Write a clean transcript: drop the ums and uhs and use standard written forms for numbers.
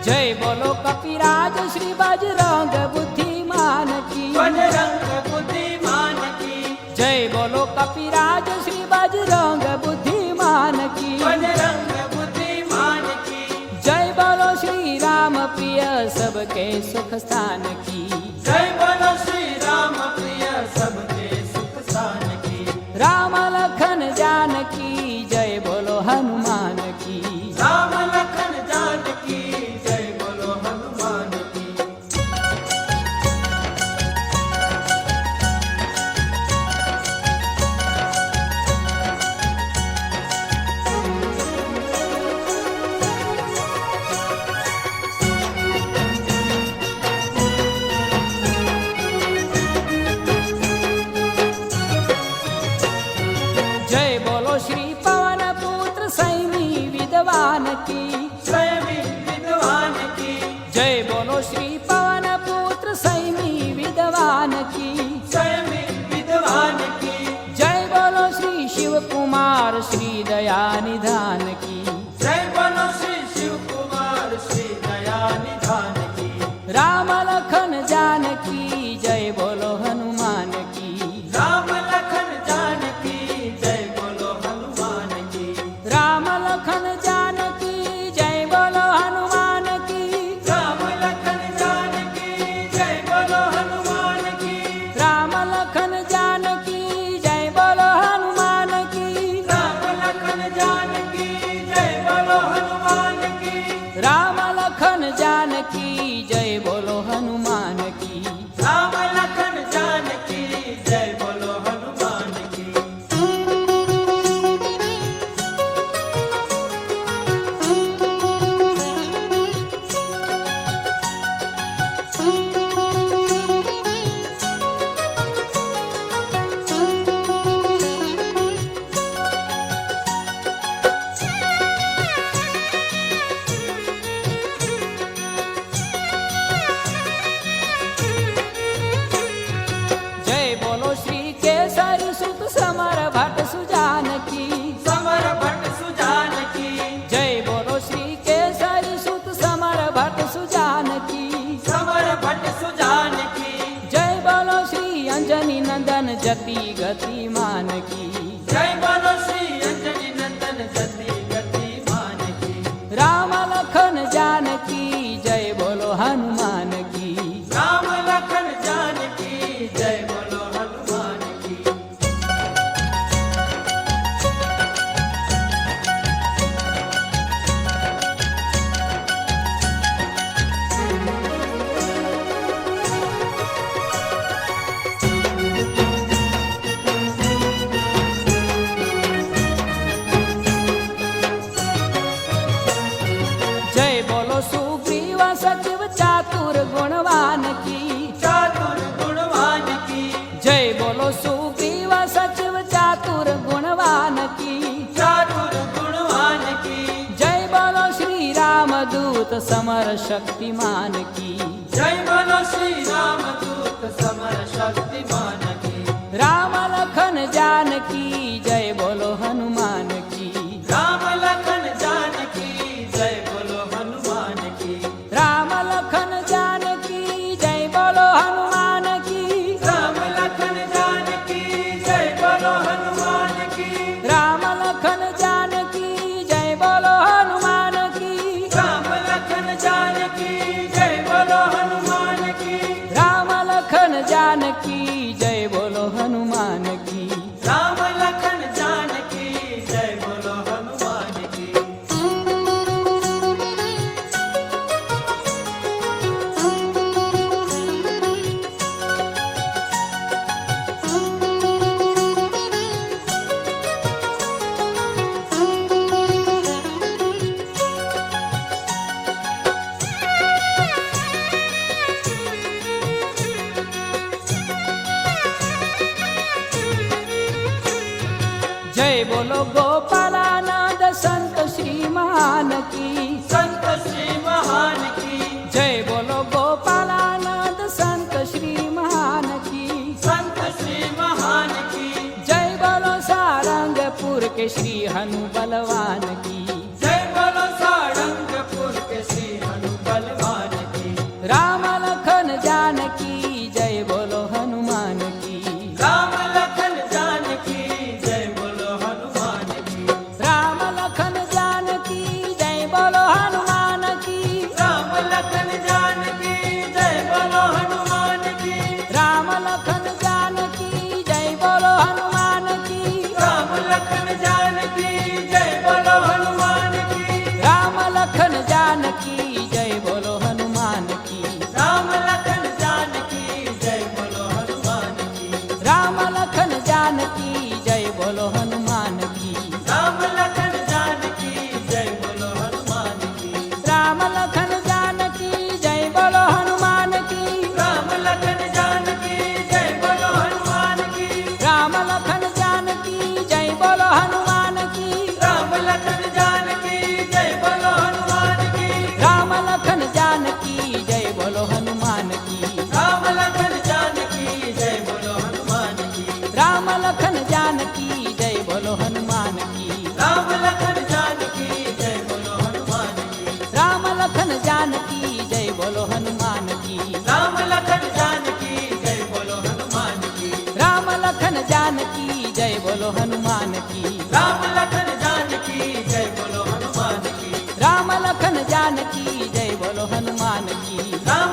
जय बोलो कपिराज श्री बजरंग बुद्धिमान की, बजरंग बुद्धिमान की। जय बोलो कपिराज श्री बजरंग बुद्धिमान की, बजरंग बुद्धिमान की। जय बोलो श्री राम प्रिय सबके सुख स्थान की, जय बोलो श्री राम प्रिय सबके सुख स्थान की। राम लखन जानकी जय बोलो हनुमान की, राम लखन जानकी जय बोलो हनुमान की। जय बोलो श्री पवन पुत्र सैमी विद्वान की, स्वयं विद्वान की। जय बोलो श्री पवन पुत्र सैमी विद्वान की, स्वयं विद्वान की। जय बोलो श्री शिव कुमार श्री दया निधान की, जय बोलो श्री शिव कुमार श्री दया निधान की। राम लखन जानकी जय बोलो हनुमान की, राम लखन जानकी जय बोलो हनुमान की। राम लखन जानकी जय बोलो हनुमान की, राम लखन जानकी जय बोलो हनुमान की। राम लखन जानकी जय बोलो हनुमान की, राम लखन जानकी जय बोलो हनुमान की। राम लखन जानकी जय बोलो हनुमान की। राम लखन जानकी जय बोलो हनुमान की। जय बोलो श्री केसरी सुत समर भट्ट सुजान की, समर भट्ट सुजान की। जय बोलो श्री केसरी सुत समर भट्ट सुजान की, समर भट्ट सुजान की। जय बोलो श्री अंजनी नंदन जति गतिमान की, जय बोलो श्री अंजनी नंदन जति गतिमान की। राम लखन जानकी जय बोलो हनुमान की, राम लखन जानकी जय बोलो हनुमान की। जय बोलो सुग्रीव सचिव चातुर गुणवान की, चातुर गुणवान की। जय बोलो सुग्रीव सचिव चातुर गुणवान की, चातुर गुणवान की। जय बोलो श्री राम दूत समर शक्तिमान की, जय बोलो श्री राम दूत समर शक्तिमान की। राम लखन जानकी जय बोलो हनुमान की, राम लखन जानकी जय बोलो हनुमान की। राम लखन जानकी जय बोलो हनुमान की, राम लखन जानकी जय बोलो हनुमान की। राम लखन जानकी जय बोलो हनुमान की, राम लखन जानकी जय बोलो हनुमान की। राम लखन जानकी जय बोलो हनुमान की। राम लखन जानकी जय बोलो हनुमान की। जय बोलो गोपालानंद संत श्री महान की, संत श्री महान की। जय बोलो गोपालानंद संत श्री महान की, संत श्री महान की। जय बोलो सारंगपुर के श्री हनु बलवान की, जय बोलो सारंगपुर के श्री हनु बलवान લખન જાનકી જય બોલો હનુમાન કી રામ લખન જાનકી જય બોલો હનુમાન કી રામ લખન જાનકી જય બોલો હનુમાન કી રામ લખન જાનકી જય બોલો હનુમાન કી રામ લખન જાનકી જય બોલો હનુમાન કી રામ